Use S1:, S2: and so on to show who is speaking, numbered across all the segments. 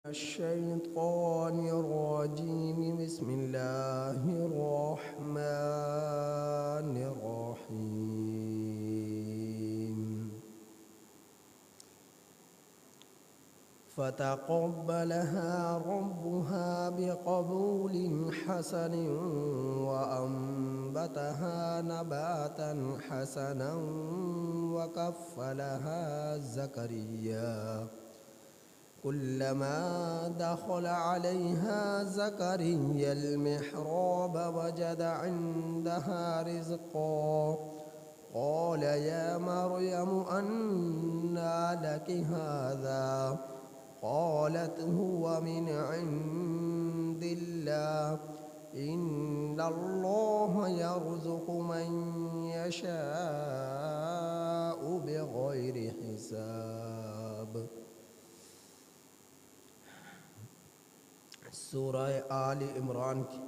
S1: الشيطان الرجيم بسم الله الرحمن الرحيم فتقبلها ربها بقبول حسن وأنبتها نباتا حسنا وكفلها زكريا كلما دخل عليها زكريا المحراب وجد عندها رزقا قال يا مريم أنى لك هذا قالت هو من عند الله إن الله يرزق من يشاء بغير حساب۔ سورہ آل عمران کی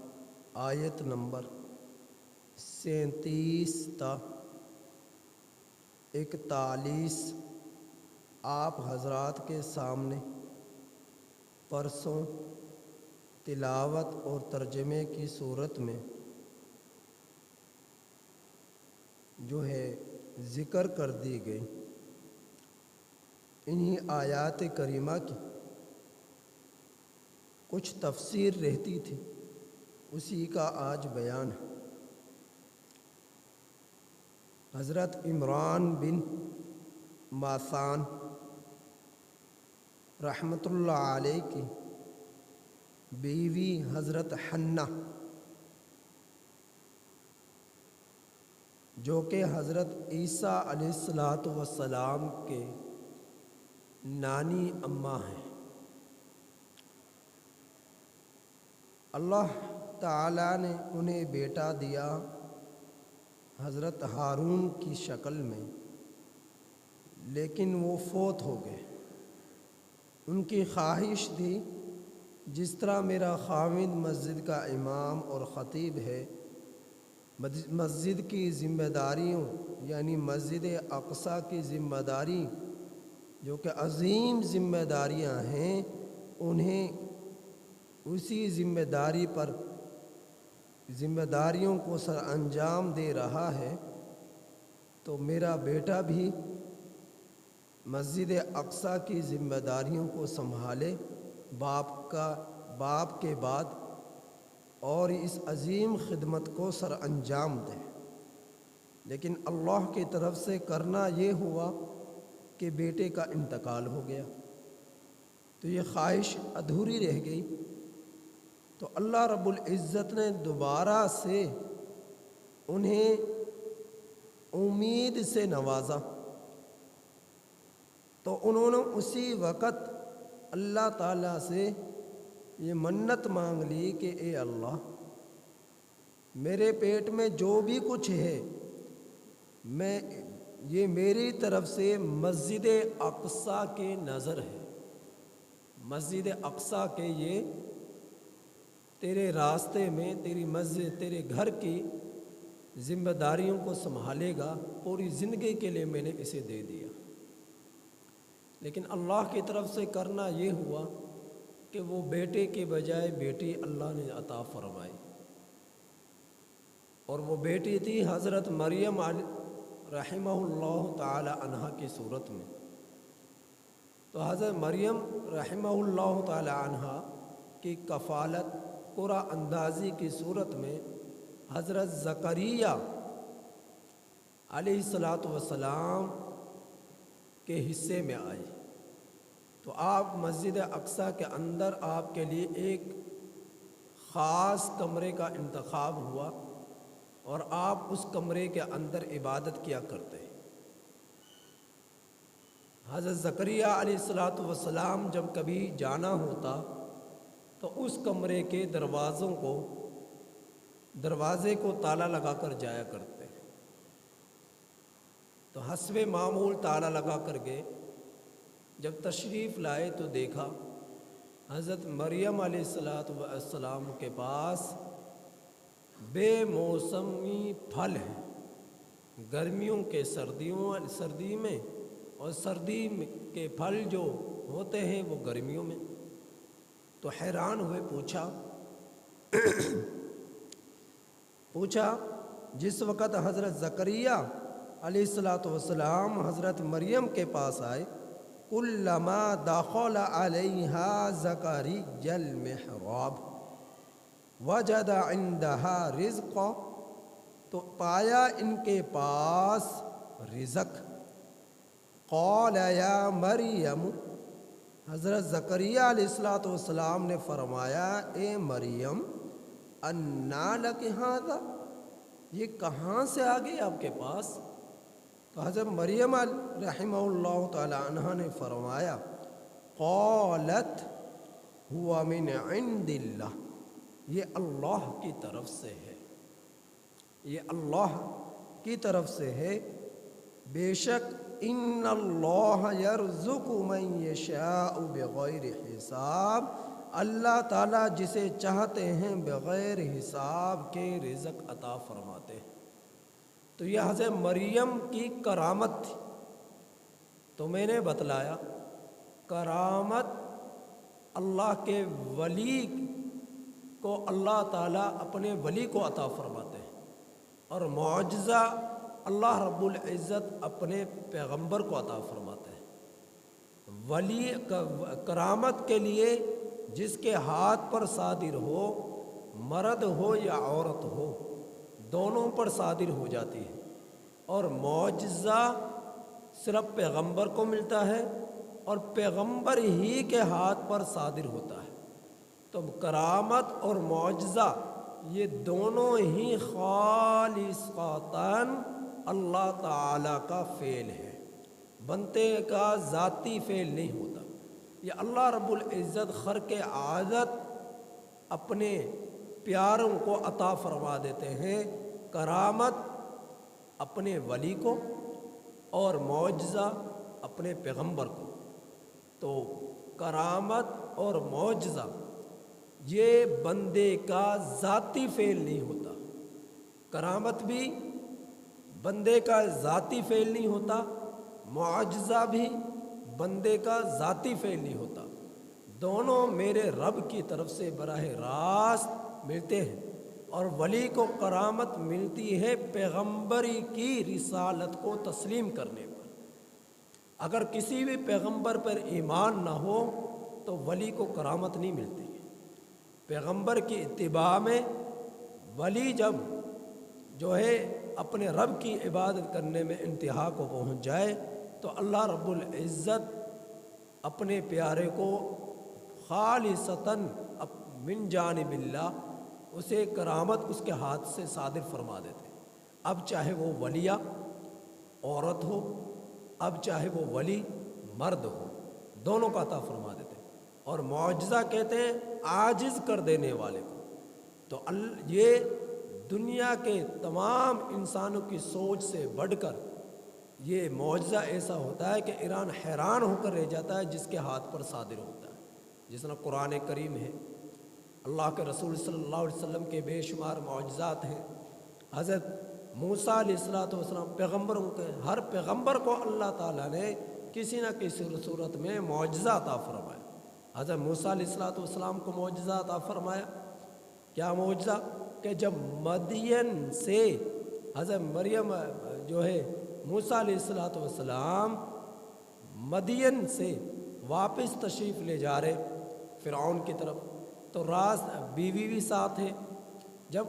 S1: آیت نمبر 37 تا 41 آپ حضرات کے سامنے پرسوں تلاوت اور ترجمے کی صورت میں جو ہے ذکر کر دی گئی۔ انہی آیات کریمہ کی کچھ تفسیر رہتی تھی، اسی کا آج بیان ہے۔ حضرت عمران بن ماسان رحمۃ اللہ علیہ کی بیوی حضرت حنہ، جو کہ حضرت عیسیٰ علیہ السلام کے نانی اماں ہیں، اللہ تعالیٰ نے انہیں بیٹا دیا حضرت ہارون کی شکل میں، لیکن وہ فوت ہو گئے۔ ان کی خواہش تھی جس طرح میرا خاوند مسجد کا امام اور خطیب ہے، مسجد کی ذمہ داریوں یعنی مسجد اقصیٰ کی ذمہ داری جو کہ عظیم ذمہ داریاں ہیں، انہیں اسی ذمہ داریوں کو سر انجام دے رہا ہے، تو میرا بیٹا بھی مسجد اقصیٰ کی ذمہ داریوں کو سنبھالے باپ کے بعد، اور اس عظیم خدمت کو سر انجام دے۔ لیکن اللہ کی طرف سے کرنا یہ ہوا کہ بیٹے کا انتقال ہو گیا، تو یہ خواہش ادھوری رہ گئی۔ تو اللہ رب العزت نے دوبارہ سے انہیں امید سے نوازا، تو انہوں نے اسی وقت اللہ تعالیٰ سے یہ منت مانگ لی کہ اے اللہ، میرے پیٹ میں جو بھی کچھ ہے یہ میری طرف سے مسجد اقصیٰ کے نظر ہے، مسجد اقصیٰ کے یہ تیرے راستے میں تیری مسجد تیرے گھر کی ذمہ داریوں کو سنبھالے گا، پوری زندگی کے لیے میں نے اسے دے دیا۔ لیکن اللہ کی طرف سے کرنا یہ ہوا کہ وہ بیٹے کے بجائے بیٹی اللہ نے عطا فرمائی، اور وہ بیٹی تھی حضرت مریم رحمہ اللہ تعالی عنہا کی صورت میں۔ تو حضرت مریم رحمہ اللہ تعالی عنہا کی کفالت قرآن اندازی کی صورت میں حضرت زکریا علیہ السلام کے حصے میں آئی۔ تو آپ مسجد اقصیٰ کے اندر آپ کے لیے ایک خاص کمرے کا انتخاب ہوا، اور آپ اس کمرے کے اندر عبادت کیا کرتے ہیں۔ حضرت زکریا علیہ السلام جب کبھی جانا ہوتا تو اس کمرے کے دروازے کو تالا لگا کر جایا کرتے، تو حسب معمول تالا لگا کر گئے۔ جب تشریف لائے تو دیکھا حضرت مریم علیہ السلام کے پاس بے موسمی پھل ہیں، گرمیوں کے سردی میں، اور سردی کے پھل جو ہوتے ہیں وہ گرمیوں میں۔ تو حیران ہوئے، پوچھا جس وقت حضرت زکریا علیہ الصلاۃ والسلام حضرت مریم کے پاس آئے، کلما دخل علیہا زکریا المحراب وجد عندہا رزقا، تو پایا ان کے پاس رزق. قال یا مریم، حضرت زکریا علیہ الصلاۃ والسلام نے فرمایا، اے مریم، انا لک ھذا، یہ کہاں سے آ گئی آپ کے پاس؟ تو حضرت مریم رحمہ اللہ تعالی عنہ نے فرمایا، قالت ہوا من عند اللہ، یہ اللہ کی طرف سے ہے، یہ اللہ کی طرف سے ہے. بے شک ان اللہ یرزق من یشاء بغیر حساب، اللہ تعالیٰ جسے چاہتے ہیں بغیر حساب کے رزق عطا فرماتے ہیں. تو یہ حضرت مریم کی کرامت تھی. تو میں نے بتلایا کرامت اللہ کے ولی کو اللہ تعالیٰ اپنے ولی کو عطا فرماتے ہیں، اور معجزہ اللہ رب العزت اپنے پیغمبر کو عطا فرماتے ہیں. ولی کرامت کے لیے جس کے ہاتھ پر صادر ہو، مرد ہو یا عورت ہو، دونوں پر صادر ہو جاتی ہے، اور معجزہ صرف پیغمبر کو ملتا ہے اور پیغمبر ہی کے ہاتھ پر صادر ہوتا ہے. تو کرامت اور معجزہ یہ دونوں ہی خالصتاً اللہ تعالیٰ کا فعل ہے، بنتے کا ذاتی فعل نہیں ہوتا. یہ اللہ رب العزت خرق عادت اپنے پیاروں کو عطا فرما دیتے ہیں، کرامت اپنے ولی کو اور معجزہ اپنے پیغمبر کو. تو کرامت اور معجزہ یہ بندے کا ذاتی فعل نہیں ہوتا، کرامت بھی بندے کا ذاتی فعل نہیں ہوتا، معجزہ بھی بندے کا ذاتی فعل نہیں ہوتا. دونوں میرے رب کی طرف سے براہ راست ملتے ہیں، اور ولی کو کرامت ملتی ہے پیغمبری کی رسالت کو تسلیم کرنے پر. اگر کسی بھی پیغمبر پر ایمان نہ ہو تو ولی کو کرامت نہیں ملتی. پیغمبر کی اتباع میں ولی جب جو ہے اپنے رب کی عبادت کرنے میں انتہا کو پہنچ جائے تو اللہ رب العزت اپنے پیارے کو خالصتاً من جانب اللہ اسے کرامت اس کے ہاتھ سے صادر فرما دیتے. اب چاہے وہ ولیہ عورت ہو، اب چاہے وہ ولی مرد ہو، دونوں کا عطا فرما دیتے. اور معجزہ کہتے ہیں عاجز کر دینے والے کو. تو یہ دنیا کے تمام انسانوں کی سوچ سے بڑھ کر یہ معجزہ ایسا ہوتا ہے کہ ایران حیران ہو کر رہ جاتا ہے جس کے ہاتھ پر صادر ہوتا ہے. جس طرح قرآن کریم ہے، اللہ کے رسول صلی اللہ علیہ وسلم کے بے شمار معجزات ہیں. حضرت موسیٰ علیہ السلام پیغمبروں کے ہر پیغمبر کو اللہ تعالیٰ نے کسی نہ کسی صورت میں معجزہ عطا فرمایا. حضرت موسیٰ علیہ السلام کو معجزہ عطا فرمایا. کیا معجزہ؟ کہ جب مدین سے حضرت مریم جو ہے موسیٰ علیہ السلام مدین سے واپس تشریف لے جا رہے فرعون کی طرف، تو راست بیوی بھی ساتھ ہے. جب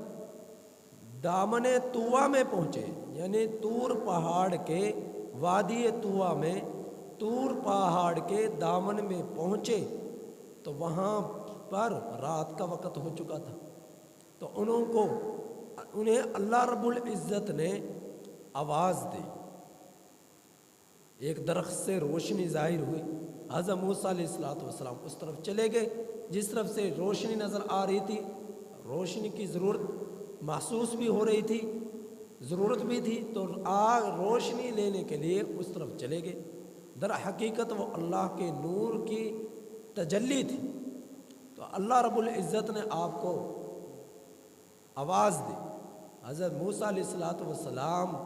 S1: دامن طویٰ میں پہنچے، یعنی طور پہاڑ کے وادی طویٰ میں، طور پہاڑ کے دامن میں پہنچے تو وہاں پر رات کا وقت ہو چکا تھا. تو انہیں اللہ رب العزت نے آواز دی، ایک درخت سے روشنی ظاہر ہوئی. حضرت موسیٰ علیہ السلام اس طرف چلے گئے جس طرف سے روشنی نظر آ رہی تھی. روشنی کی ضرورت محسوس بھی ہو رہی تھی، ضرورت بھی تھی، تو روشنی لینے کے لیے اس طرف چلے گئے. در حقیقت وہ اللہ کے نور کی تجلی تھی. تو اللہ رب العزت نے آپ کو آواز دی. حضرت موسیٰ علیہ السلام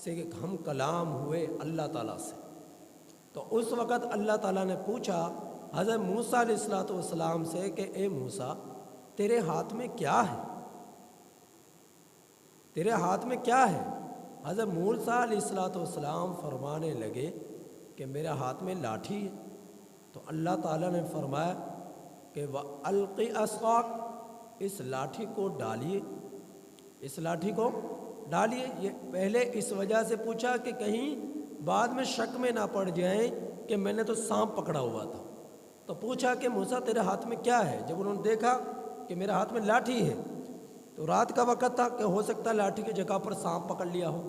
S1: سے ہم کلام ہوئے اللہ تعالیٰ سے. تو اس وقت اللہ تعالیٰ نے پوچھا حضرت موسیٰ علیہ الصلوۃ والسلام سے کہ اے موسیٰ تیرے ہاتھ میں کیا ہے، تیرے ہاتھ میں کیا ہے؟ حضرت موسیٰ علیہ الصلوۃ والسلام فرمانے لگے کہ میرے ہاتھ میں لاٹھی ہے۔ تو اللہ تعالیٰ نے فرمایا کہ وَأَلْقِ عَصَاكَ، اس لاٹھی کو ڈالیے، اس لاٹھی کو ڈالیے۔ یہ پہلے اس وجہ سے پوچھا کہ کہیں بعد میں شک میں نہ پڑ جائیں کہ میں نے تو سانپ پکڑا ہوا تھا، تو پوچھا کہ موسیٰ تیرے ہاتھ میں کیا ہے؟ جب انہوں نے دیکھا کہ میرے ہاتھ میں لاٹھی ہے، تو رات کا وقت تھا کہ ہو سکتا ہے لاٹھی کی جگہ پر سانپ پکڑ لیا ہو،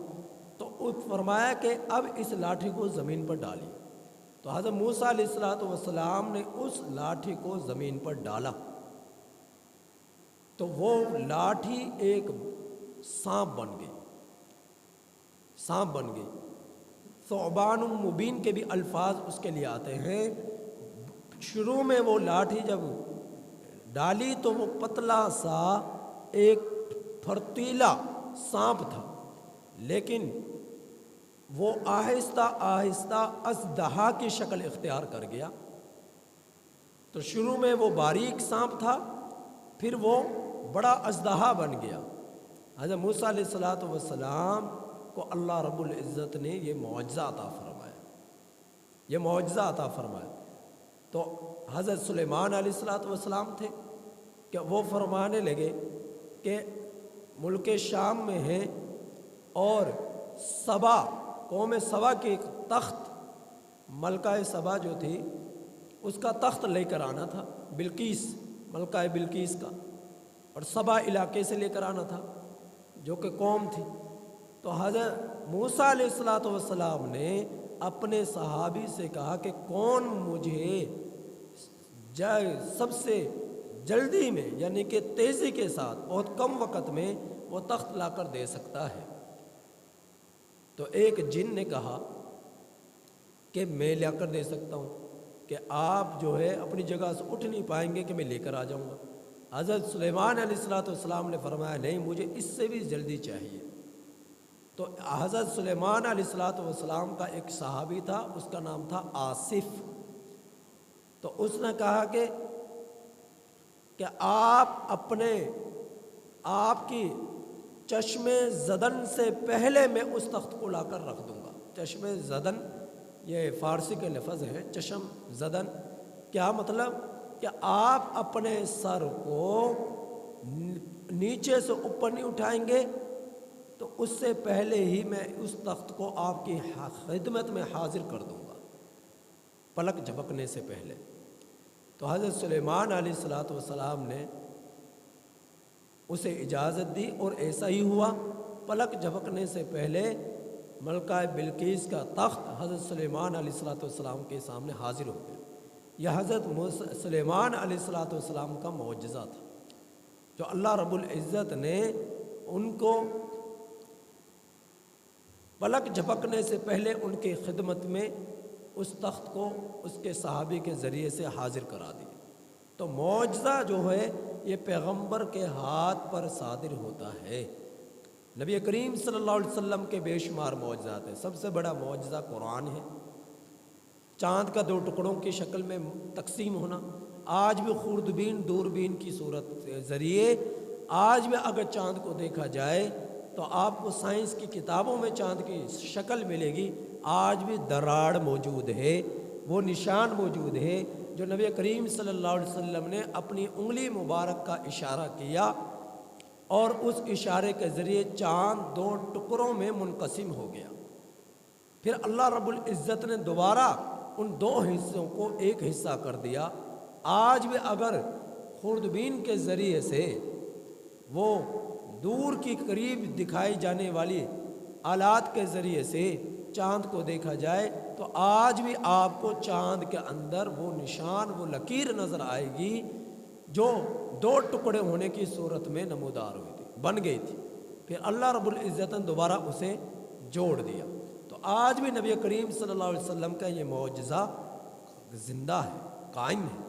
S1: تو فرمایا کہ اب اس لاٹھی کو زمین پر ڈالیے۔ تو حضرت موسیٰ علیہ الصلوۃ والسلام نے اس لاٹھی کو زمین پر ڈالا، تو وہ لاٹھی ایک سانپ بن گئی، سانپ بن گئی۔ ثعبان مبین کے بھی الفاظ اس کے لیے آتے ہیں۔ شروع میں وہ لاٹھی جب ڈالی تو وہ پتلا سا ایک پھرتیلا سانپ تھا، لیکن وہ آہستہ آہستہ اژدہا کی شکل اختیار کر گیا۔ تو شروع میں وہ باریک سانپ تھا، پھر وہ بڑا اژدہا بن گیا۔ حضرت موسیٰ علیہ الصلوۃ والسلام کو اللہ رب العزت نے یہ معجزہ عطا فرمایا، یہ معجزہ عطا فرمایا۔ تو حضرت سلیمان علیہ الصلوۃ والسلام تھے کہ وہ فرمانے لگے کہ ملک شام میں ہیں اور سبا، قوم سبا کے ایک تخت، ملکہ سبا جو تھی اس کا تخت لے کر آنا تھا، بلقیس، ملکہ بلقیس کا، اور سبا علاقے سے لے کر آنا تھا جو کہ قوم تھی۔ تو حضرت موسیٰ علیہ الصلوۃ والسلام نے اپنے صحابی سے کہا کہ کون مجھے سب سے جلدی میں، یعنی کہ تیزی کے ساتھ بہت کم وقت میں وہ تخت لا کر دے سکتا ہے؟ تو ایک جن نے کہا کہ میں لا کر دے سکتا ہوں، کہ آپ جو ہے اپنی جگہ سے اٹھ نہیں پائیں گے کہ میں لے کر آ جاؤں گا۔ حضرت سلیمان علیہ الصلوۃ والسلام نے فرمایا نہیں، مجھے اس سے بھی جلدی چاہیے۔ تو حضرت سلیمان علیہ الصلوۃ والسلام کا ایک صحابی تھا، اس کا نام تھا آصف۔ تو اس نے کہا کہ آپ کی چشم زدن سے پہلے میں اس تخت کو لا کر رکھ دوں گا۔ چشم زدن یہ فارسی کے لفظ ہے، چشم زدن کیا مطلب؟ کہ آپ اپنے سر کو نیچے سے اوپر نہیں اٹھائیں گے تو اس سے پہلے ہی میں اس تخت کو آپ کی خدمت میں حاضر کر دوں گا، پلک جھپکنے سے پہلے۔ تو حضرت سلیمان علیہ الصلوۃ والسلام نے اسے اجازت دی اور ایسا ہی ہوا۔ پلک جھپکنے سے پہلے ملکہ بلقیس کا تخت حضرت سلیمان علیہ الصلوۃ والسلام کے سامنے حاضر ہو گیا۔ یہ حضرت سلیمان علیہ الصلوۃ والسلام کا معجزہ تھا جو اللہ رب العزت نے ان کو پلک جھپکنے سے پہلے ان کی خدمت میں اس تخت کو اس کے صحابی کے ذریعے سے حاضر کرا دیا۔ تو معجزہ جو ہے یہ پیغمبر کے ہاتھ پر صادر ہوتا ہے۔ نبی کریم صلی اللہ علیہ وسلم کے بے شمار معجزات ہیں، سب سے بڑا معجزہ قرآن ہے۔ چاند کا 2 ٹکڑوں کی شکل میں تقسیم ہونا، آج بھی خوردبین دوربین کی صورت ذریعے آج بھی اگر چاند کو دیکھا جائے تو آپ کو سائنس کی کتابوں میں چاند کی شکل ملے گی، آج بھی دراڑ موجود ہے، وہ نشان موجود ہے جو نبی کریم صلی اللہ علیہ وسلم نے اپنی انگلی مبارک کا اشارہ کیا اور اس اشارے کے ذریعے چاند 2 ٹکڑوں میں منقسم ہو گیا۔ پھر اللہ رب العزت نے دوبارہ ان 2 حصوں کو ایک حصہ کر دیا۔ آج بھی اگر خوردبین کے ذریعے سے وہ دور کی قریب دکھائی جانے والی آلات کے ذریعے سے چاند کو دیکھا جائے تو آج بھی آپ کو چاند کے اندر وہ نشان، وہ لکیر نظر آئے گی جو 2 ٹکڑے ہونے کی صورت میں نمودار ہوئی تھی، بن گئی تھی۔ پھر اللہ رب العزت نے دوبارہ اسے جوڑ دیا۔ تو آج بھی نبی کریم صلی اللہ علیہ وسلم کا یہ معجزہ زندہ ہے، قائم ہے۔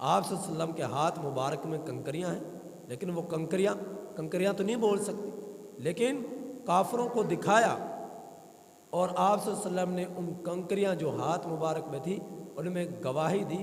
S1: آپ صلی اللہ علیہ وسلم کے ہاتھ مبارک میں کنکریاں ہیں، لیکن وہ کنکریاں تو نہیں بول سکتی، لیکن کافروں کو دکھایا اور آپ صلی اللہ علیہ وسلم نے ان کنکریاں جو ہاتھ مبارک میں تھی ان میں گواہی دی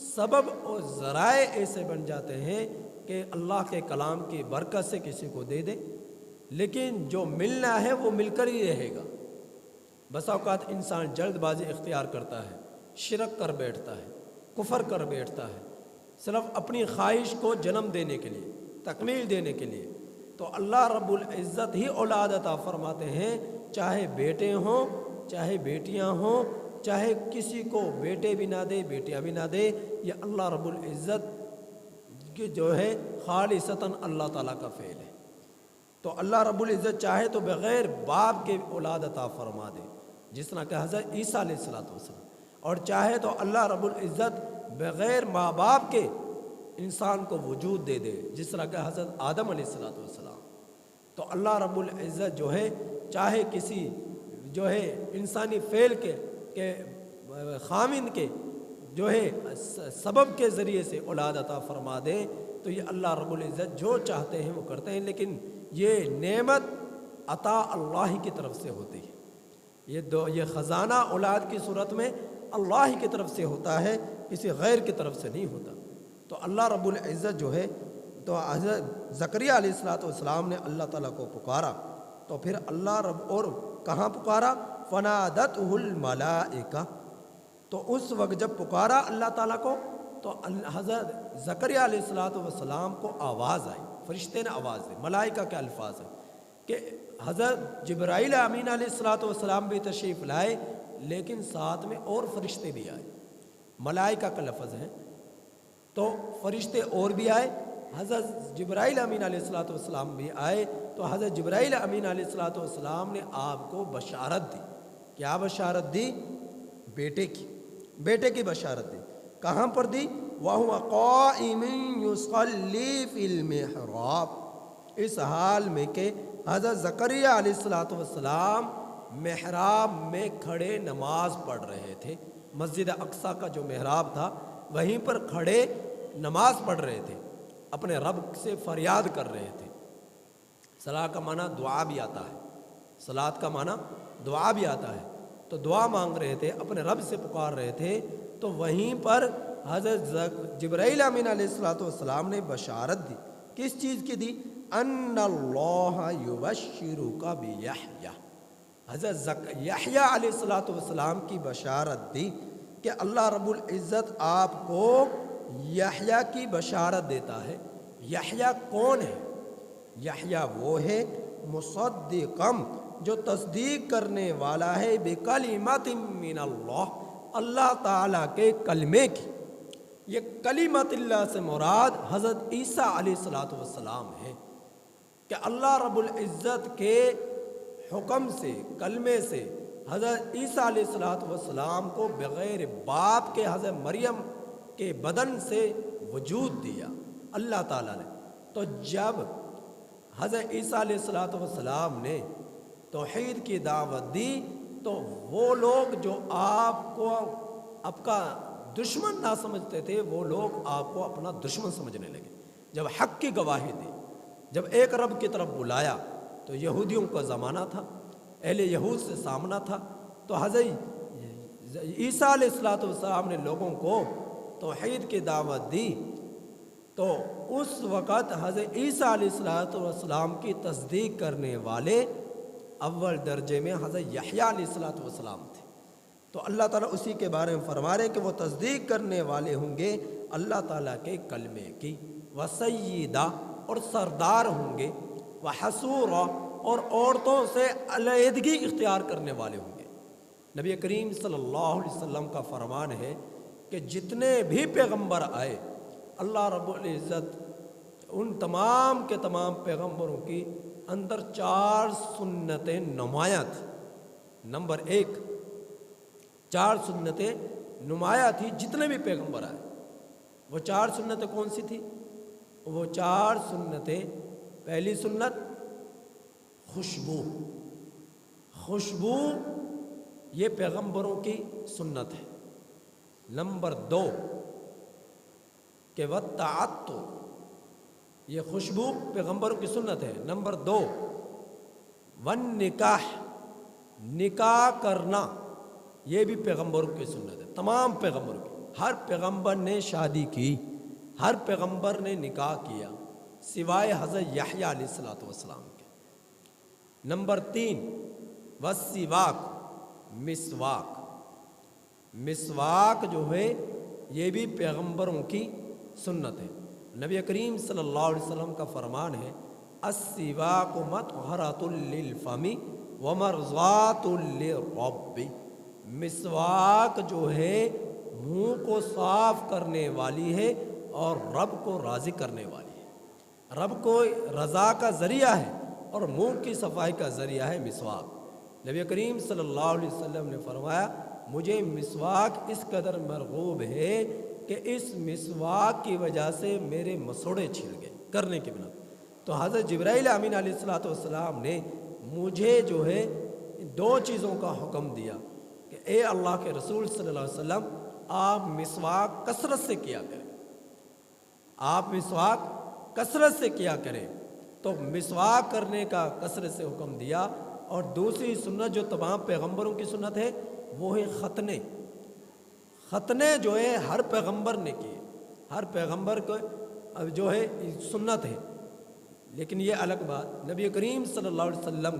S1: سبب اور ذرائع ایسے بن جاتے ہیں کہ اللہ کے کلام کی برکت سے کسی کو دے دے، لیکن جو ملنا ہے وہ مل کر ہی رہے گا۔ بس اوقات انسان جلد بازی اختیار کرتا ہے، شرک کر بیٹھتا ہے، کفر کر بیٹھتا ہے، صرف اپنی خواہش کو جنم دینے کے لیے، تکمیل دینے کے لیے۔ تو اللہ رب العزت ہی اولاد عطا فرماتے ہیں، چاہے بیٹے ہوں چاہے بیٹیاں ہوں، چاہے کسی کو بیٹے بھی نہ دے بیٹیاں بھی نہ دے، یہ اللہ رب العزت کی جو ہے خالصتاً اللہ تعالیٰ کا فعل ہے۔ تو اللہ رب العزت چاہے تو بغیر باپ کے اولاد عطا فرما دے، جس طرح کہ حضرت عیسیٰ علیہ السلام، اور چاہے تو اللہ رب العزت بغیر ماں باپ کے انسان کو وجود دے دے، جس طرح کہ حضرت آدم علیہ السلام۔ تو اللہ رب العزت جو ہے چاہے کسی جو ہے انسانی فعل کے خامند کے جو ہے سبب کے ذریعے سے اولاد عطا فرما دے، تو یہ اللہ رب العزت جو چاہتے ہیں وہ کرتے ہیں، لیکن یہ نعمت عطا اللہ کی طرف سے ہوتی ہے۔ یہ خزانہ اولاد کی صورت میں اللہ ہی کی طرف سے ہوتا ہے، کسی غیر کی طرف سے نہیں ہوتا۔ تو اللہ رب العزت جو ہے، تو حضرت زکریا علیہ السلام نے اللہ تعالیٰ کو پکارا، تو پھر اللہ رب اور کہاں پکارا؟ فنادتہ الملائکہ، تو اس وقت جب پکارا اللہ تعالیٰ کو تو حضرت زکریا علیہ السلام کو آواز آئی، فرشتے نے آواز دی۔ ملائکہ کے الفاظ ہیں کہ حضرت جبرائیل امین علیہ السلام بھی تشریف لائے، لیکن ساتھ میں اور فرشتے بھی آئے، ملائکہ کا لفظ ہے، تو فرشتے اور بھی آئے، حضرت جبرائیل امین علیہ السلام بھی آئے۔ تو حضرت جبرائیل امین علیہ السلام نے آپ کو بشارت دی۔ کیا بشارت دی؟ بیٹے کی بشارت دی۔ کہاں پر دی؟ وَهُوَ قَائِمٌ يُصَلِّي فِي الْمِحْرَابِ، اس حال میں کہ حضرت زکریا علیہ السلام محراب میں کھڑے نماز پڑھ رہے تھے۔ مسجد اقصیٰ کا جو محراب تھا وہیں پر کھڑے نماز پڑھ رہے تھے، اپنے رب سے فریاد کر رہے تھے۔ صلاۃ کا معنی دعا بھی آتا ہے، صلاۃ کا معنی دعا بھی آتا ہے، تو دعا مانگ رہے تھے، اپنے رب سے پکار رہے تھے۔ تو وہیں پر حضرت جبرائیل امین علیہ السلام نے بشارت دی۔ کس چیز کی دی؟ ان اللہ یبشرک بیحییٰ، حضرت یحییٰ علیہ السلام کی بشارت دی کہ اللہ رب العزت آپ کو یحییٰ کی بشارت دیتا ہے۔ یحییٰ کون ہے؟ یحییٰ وہ ہے مصدقم، جو تصدیق کرنے والا ہے بکلمۃ من اللہ، اللہ تعالیٰ کے کلمے کی۔ یہ کلمت اللہ سے مراد حضرت عیسیٰ علیہ السلام ہے، کہ اللہ رب العزت کے حکم سے، کلمے سے حضرت عیسیٰ علیہ السلام کو بغیر باپ کے حضرت مریم کے بدن سے وجود دیا اللہ تعالیٰ نے۔ تو جب حضرت عیسیٰ علیہ السلام نے توحید کی دعوت دی تو وہ لوگ جو آپ کو آپ کا دشمن نہ سمجھتے تھے، وہ لوگ آپ کو اپنا دشمن سمجھنے لگے۔ جب حق کی گواہی دی، جب ایک رب کی طرف بلایا، تو یہودیوں کا زمانہ تھا، اہل یہود سے سامنا تھا، تو حضرت عیسیٰ علیہ السلام نے لوگوں کو توحید کی دعوت دی، تو اس وقت حضرت عیسیٰ علیہ السلام کی تصدیق کرنے والے اول درجے میں حضرت یحییٰ علیہ السلام تھے۔ تو اللہ تعالیٰ اسی کے بارے میں فرما رہے ہیں کہ وہ تصدیق کرنے والے ہوں گے اللہ تعالیٰ کے کلمے کی، وسیدہ، اور سردار ہوں گے، وحصورا، اور عورتوں سے علیحدگی اختیار کرنے والے ہوں گے۔ نبی کریم صلی اللہ علیہ وسلم کا فرمان ہے کہ جتنے بھی پیغمبر آئے، اللہ رب العزت ان تمام کے تمام پیغمبروں کی اندر 4 سنتیں نمایاں تھیں۔ نمبر 1، 4 سنتیں نمایاں تھی جتنے بھی پیغمبر آئے۔ وہ 4 سنتیں کون سی تھی؟ وہ 4 سنتیں، پہلی سنت خوشبو، یہ پیغمبروں کی سنت ہے۔ نمبر 2 کہ والتعطر، یہ خوشبو پیغمبروں کی سنت ہے۔ نمبر 2 والنکاح، نکاح کرنا، یہ بھی پیغمبروں کی سنت ہے، تمام پیغمبروں کی۔ ہر پیغمبر نے شادی کی، ہر پیغمبر نے نکاح کیا سوائے حضرت یحییٰ علیہ السلام کے۔ نمبر 3 والسواک، مسواک۔ مسواک جو ہے یہ بھی پیغمبروں کی سنت ہے۔ نبی کریم صلی اللہ علیہ وسلم کا فرمان ہے السواک مطہرۃ للفم ومرضات للرب۔ مسواک جو ہے منہ کو صاف کرنے والی ہے اور رب کو راضی کرنے والی ہے۔ رب کو رضا کا ذریعہ ہے اور منہ کی صفائی کا ذریعہ ہے مسواک۔ نبی کریم صلی اللہ علیہ وسلم نے فرمایا مجھے مسواک اس قدر مرغوب ہے کہ اس مسواک کی وجہ سے میرے مسوڑے چھل گئے کرنے کے بنا۔ تو حضرت جبرائیل امین علیہ السلام نے مجھے جو ہے 2 چیزوں کا حکم دیا کہ اے اللہ کے رسول صلی اللہ علیہ وسلم آپ مسواک کثرت سے کیا کریں، آپ مسواک کثرت سے کیا کریں۔ تو مسواک کرنے کا کثرت سے حکم دیا۔ اور دوسری سنت جو تمام پیغمبروں کی سنت ہے وہ ہے ختنے۔ ختنے جو ہے ہر پیغمبر نے کیے، ہر پیغمبر کو جو ہے سنت ہے۔ لیکن یہ الگ بات، نبی کریم صلی اللہ علیہ وسلم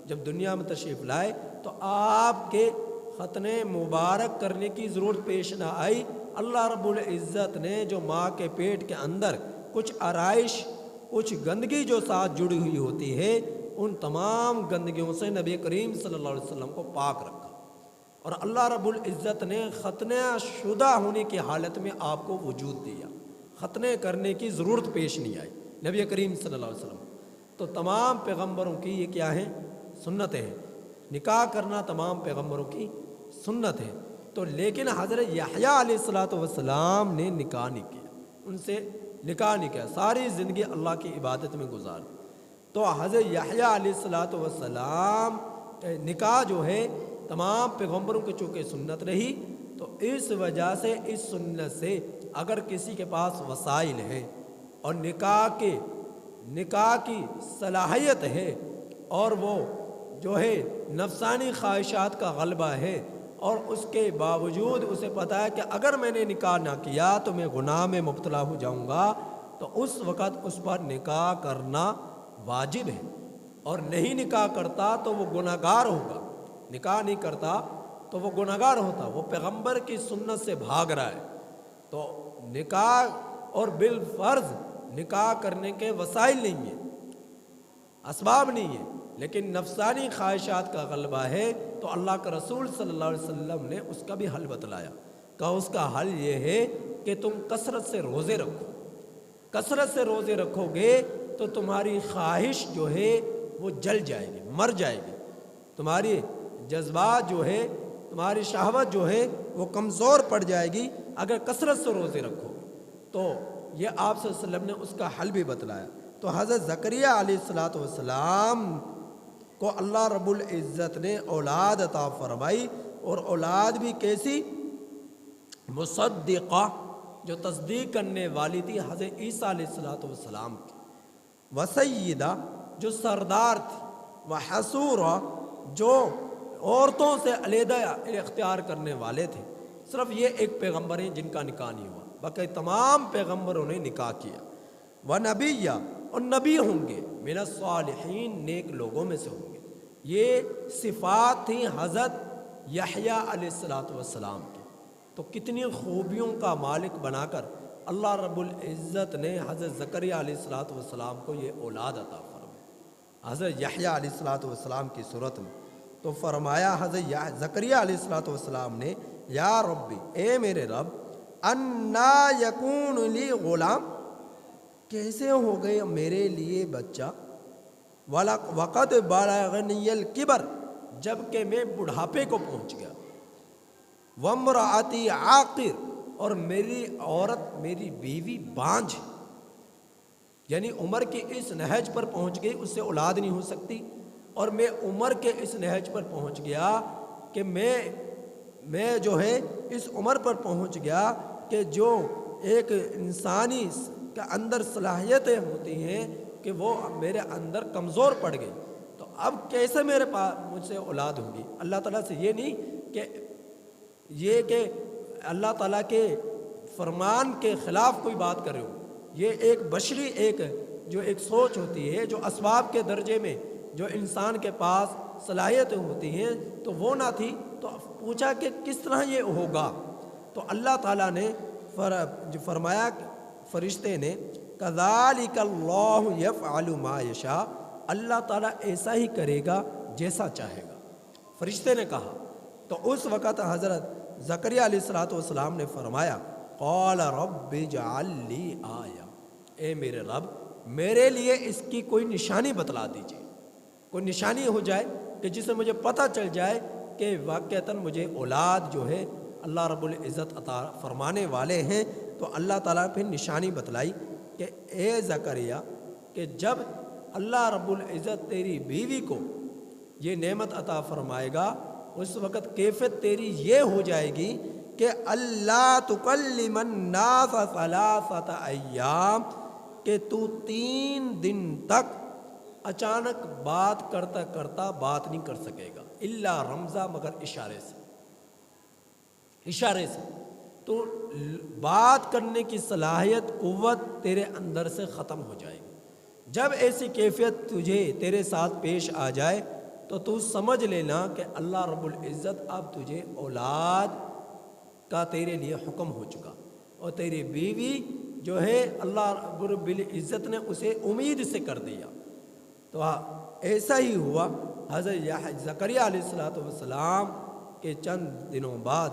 S1: جب دنیا میں تشریف لائے تو آپ کے ختنے مبارک کرنے کی ضرورت پیش نہ آئی۔ اللہ رب العزت نے جو ماں کے پیٹ کے اندر کچھ آرائش، کچھ گندگی جو ساتھ جڑی ہوئی ہوتی ہے، ان تمام گندگیوں سے نبی کریم صلی اللہ علیہ وسلم کو پاک رکھا، اور اللہ رب العزت نے ختنہ شدہ ہونے کی حالت میں آپ کو وجود دیا، ختنے کرنے کی ضرورت پیش نہیں آئی نبی کریم صلی اللہ علیہ وسلم۔ تو تمام پیغمبروں کی یہ کیا ہیں؟ سنتیں ہیں۔ نکاح کرنا تمام پیغمبروں کی سنت ہے۔ تو لیکن حضرت یحییٰ علیہ السلام نے نکاح نہیں کیا، ان سے نکاح نہیں کیا، ساری زندگی اللہ کی عبادت میں گزار۔ تو حضرت یحییٰ علیہ السلام نکاح جو ہے تمام پیغمبروں کی چونکہ سنت رہی، تو اس وجہ سے اس سنت سے اگر کسی کے پاس وسائل ہے اور نکاح کی صلاحیت ہے اور وہ جو ہے نفسانی خواہشات کا غلبہ ہے، اور اس کے باوجود اسے پتہ ہے کہ اگر میں نے نکاح نہ کیا تو میں گناہ میں مبتلا ہو جاؤں گا، تو اس وقت اس پر نکاح کرنا واجب ہے۔ اور نہیں نکاح کرتا تو وہ گناہگار ہوگا، نکاح نہیں کرتا تو وہ گناہگار ہوتا، وہ پیغمبر کی سنت سے بھاگ رہا ہے۔ تو نکاح اور بالفرض نکاح کرنے کے وسائل نہیں ہیں، اسباب نہیں ہیں، لیکن نفسانی خواہشات کا غلبہ ہے، تو اللہ کا رسول صلی اللہ علیہ وسلم نے اس کا بھی حل بتلایا کہ اس کا حل یہ ہے کہ تم کثرت سے روزے رکھو۔ کثرت سے روزے رکھو گے تو تمہاری خواہش جو ہے وہ جل جائے گی، مر جائے گی، تمہاری جذبات جو ہے، تمہاری شہوت جو ہے وہ کمزور پڑ جائے گی اگر کثرت سے روزے رکھو۔ تو یہ آپ صلی اللہ علیہ وسلم نے اس کا حل بھی بتلایا۔ تو حضرت زکریہ علیہ السلام کو اللہ رب العزت نے اولاد عطا فرمائی، اور اولاد بھی کیسی؟ مصدقہ، جو تصدیق کرنے والی تھی حضرت عیسیٰ علیہ السلام کی، وسیدہ، جو سردار تھی، وحصورہ، جو عورتوں سے علیحدہ اختیار کرنے والے تھے۔ صرف یہ ایک پیغمبر ہیں جن کا نکاح نہیں ہوا، باقی تمام پیغمبروں نے نکاح کیا۔ ونبیہ، اور نبی ہوں گے، من الصالحین، نیک لوگوں میں سے ہوں گے۔ یہ صفات تھیں حضرت یحییٰ علیہ السلام کی۔ تو کتنی خوبیوں کا مالک بنا کر اللہ رب العزت نے حضرت زکریہ علیہ السلام کو یہ اولاد عطا فرمائی حضرت یحییٰ علیہ السلام کی صورت میں۔ تو فرمایا حضرت زکریہ علیہ السلام نے یا ربی، اے میرے رب، انا یکون لی غلام، کیسے ہو گئے میرے لیے بچہ، وقد بلغنی الکبر، جب کہ میں بڑھاپے کو پہنچ گیا، وامرأتی عاقر، اور میری عورت، میری بیوی بانجھ، یعنی عمر کے اس نہج پر پہنچ گئی، اس سے اولاد نہیں ہو سکتی، اور میں عمر کے اس نہج پر پہنچ گیا کہ میں جو ہے اس عمر پر پہنچ گیا کہ جو ایک انسانی کے اندر صلاحیتیں ہوتی ہیں کہ وہ میرے اندر کمزور پڑ گئی، تو اب کیسے مجھ سے اولاد ہوگی؟ اللہ تعالیٰ سے یہ نہیں کہ اللہ تعالیٰ کے فرمان کے خلاف کوئی بات کر رہے ہو، یہ ایک بشری ایک جو ایک سوچ ہوتی ہے، جو اسباب کے درجے میں جو انسان کے پاس صلاحیتیں ہوتی ہیں تو وہ نہ تھی، تو پوچھا کہ کس طرح یہ ہوگا؟ تو اللہ تعالیٰ نے جو فرمایا فرشتے نے کذالک اللہ یفعل ما یشاء، اللہ تعالیٰ ایسا ہی کرے گا جیسا چاہے گا۔ فرشتے نے کہا تو اس وقت حضرت زکریا علیہ السلام نے فرمایا قال رب اجعل لی آیہ، اے میرے رب میرے لیے اس کی کوئی نشانی بتلا دیجیے، کوئی نشانی ہو جائے کہ جس سے مجھے پتہ چل جائے کہ واقعتاً مجھے اولاد جو ہے اللہ رب العزت عطا فرمانے والے ہیں۔ تو اللہ تعالیٰ پھر نشانی بتلائی کہ اے زکریا کہ جب اللہ رب العزت تیری بیوی کو یہ نعمت عطا فرمائے گا اس وقت کیفیت تیری یہ ہو جائے گی کہ اللہ تکلم الناس ثلاثۃ ایام، کہ تو 3 دن تک اچانک بات کرتا کرتا بات نہیں کر سکے گا، الا رمزہ، مگر اشارے سے، اشارے سے تو بات کرنے کی صلاحیت قوت تیرے اندر سے ختم ہو جائے گی۔ جب ایسی کیفیت تجھے تیرے ساتھ پیش آ جائے تو سمجھ لینا کہ اللہ رب العزت اب تجھے اولاد کا تیرے لیے حکم ہو چکا، اور تیری بیوی جو ہے اللہ رب العزت نے اسے امید سے کر دیا۔ تو ایسا ہی ہوا، حضرت زکریا علیہ السلام کے چند دنوں بعد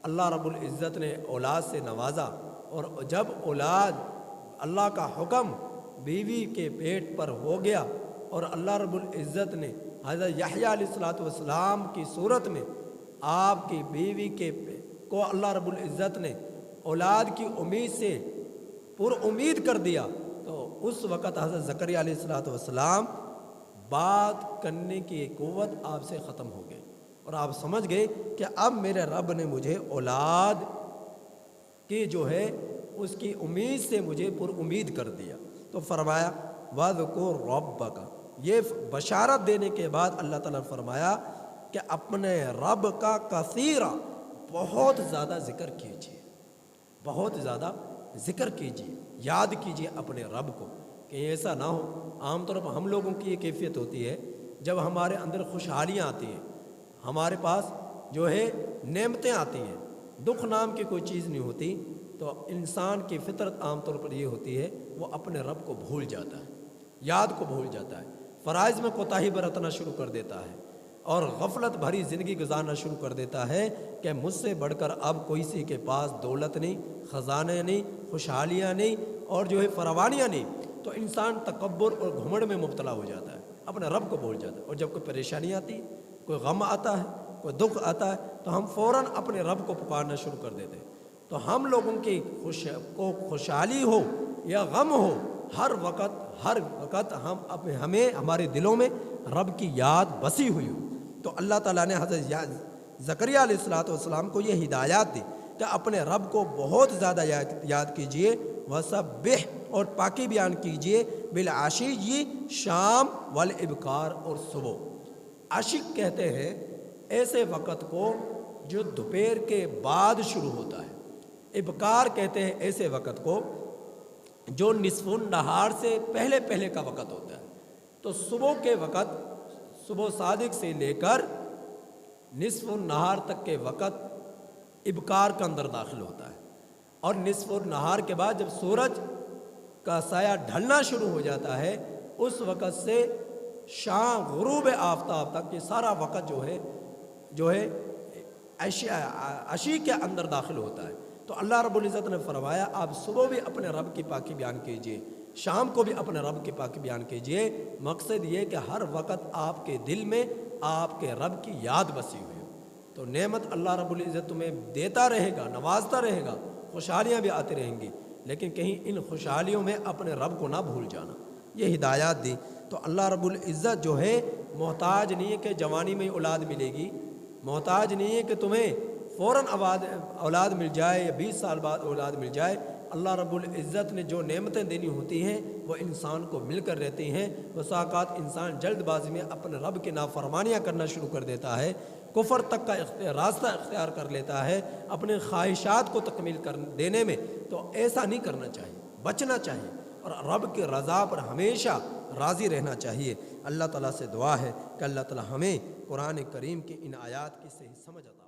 S1: اللہ رب العزت نے اولاد سے نوازا، اور جب اولاد اللہ کا حکم بیوی کے پیٹ پر ہو گیا اور اللہ رب العزت نے حضرت یحییٰ علیہ السلام کی صورت میں آپ کی بیوی کو اللہ رب العزت نے اولاد کی امید سے پر امید کر دیا، تو اس وقت حضرت زکریا علیہ السلام بات کرنے کی قوت آپ سے ختم ہو گئی، اور آپ سمجھ گئے کہ اب میرے رب نے مجھے اولاد کی جو ہے اس کی امید سے مجھے پر امید کر دیا۔ تو فرمایا وَاذْكُرْ رَبَّكَ، یہ بشارت دینے کے بعد اللہ تعالیٰ نے فرمایا کہ اپنے رب کا کثیرا، بہت زیادہ ذکر کیجیے، بہت زیادہ ذکر کیجیے، یاد کیجیے اپنے رب کو، کہ ایسا نہ ہو۔ عام طور پر ہم لوگوں کی یہ کیفیت ہوتی ہے جب ہمارے اندر خوشحالیاں آتی ہیں، ہمارے پاس جو ہے نعمتیں آتی ہیں، دکھ نام کی کوئی چیز نہیں ہوتی، تو انسان کی فطرت عام طور پر یہ ہوتی ہے وہ اپنے رب کو بھول جاتا ہے، یاد کو بھول جاتا ہے، فرائض میں کوتاہی برتنا شروع کر دیتا ہے، اور غفلت بھری زندگی گزارنا شروع کر دیتا ہے کہ مجھ سے بڑھ کر اب کوئی سی کے پاس دولت نہیں، خزانے نہیں، خوشحالیاں نہیں، اور جو ہے فراوانیاں نہیں، تو انسان تکبر اور گھمنڈ میں مبتلا ہو جاتا ہے، اپنے رب کو بھول جاتا ہے۔ اور جب کوئی پریشانی آتی ہے، کوئی غم آتا ہے، کوئی دکھ آتا ہے، تو ہم فوراً اپنے رب کو پکارنا شروع کر دیتے ہیں۔ تو ہم لوگوں کی خوشحالی ہو یا غم ہو، ہر وقت ہمیں ہمارے دلوں میں رب کی یاد بسی ہوئی ہو۔ تو اللہ تعالیٰ نے حضرت زکریا علیہ السلام کو یہ ہدایات دی کہ اپنے رب کو بہت زیادہ یاد کیجئے، وَسَبِّحْ، اور پاکی بیان کیجئے، بِالْعَشِيِّ، شام، وَالْإِبْكَارِ، اور صبح۔ عشق کہتے ہیں ایسے وقت کو جو دوپہر کے بعد شروع ہوتا ہے، ابکار کہتے ہیں ایسے وقت کو جو نصف النہار سے پہلے کا وقت ہوتا ہے۔ تو صبح کے وقت، صبح صادق سے لے کر نصف النہار تک کے وقت ابکار کا اندر داخل ہوتا ہے، اور نصف النہار کے بعد جب سورج کا سایہ ڈھلنا شروع ہو جاتا ہے اس وقت سے شام غروب آفتاب تک یہ سارا وقت جو ہے عشی کے اندر داخل ہوتا ہے۔ تو اللہ رب العزت نے فرمایا آپ صبح بھی اپنے رب کی پاکی بیان کیجئے، شام کو بھی اپنے رب کی پاکی بیان کیجئے۔ مقصد یہ کہ ہر وقت آپ کے دل میں آپ کے رب کی یاد بسی ہوئی ہو، تو نعمت اللہ رب العزت تمہیں دیتا رہے گا، نوازتا رہے گا، خوشحالیاں بھی آتی رہیں گی، لیکن کہیں ان خوشحالیوں میں اپنے رب کو نہ بھول جانا۔ یہ ہدایات دی۔ تو اللہ رب العزت جو ہے محتاج نہیں ہے کہ جوانی میں اولاد ملے گی، محتاج نہیں ہے کہ تمہیں فوراً اولاد مل جائے یا 20 سال بعد اولاد مل جائے۔ اللہ رب العزت نے جو نعمتیں دینی ہوتی ہیں وہ انسان کو مل کر رہتی ہیں۔ بسا اوقات انسان جلد بازی میں اپنے رب کی نافرمانیاں کرنا شروع کر دیتا ہے، کفر تک کا راستہ اختیار کر لیتا ہے اپنے خواہشات کو تکمیل دینے میں، تو ایسا نہیں کرنا چاہیے، بچنا چاہیے اور رب کی رضا پر ہمیشہ راضی رہنا چاہیے۔ اللہ تعالیٰ سے دعا ہے کہ اللہ تعالیٰ ہمیں قرآن کریم کی ان آیات کی صحیح سمجھ عطا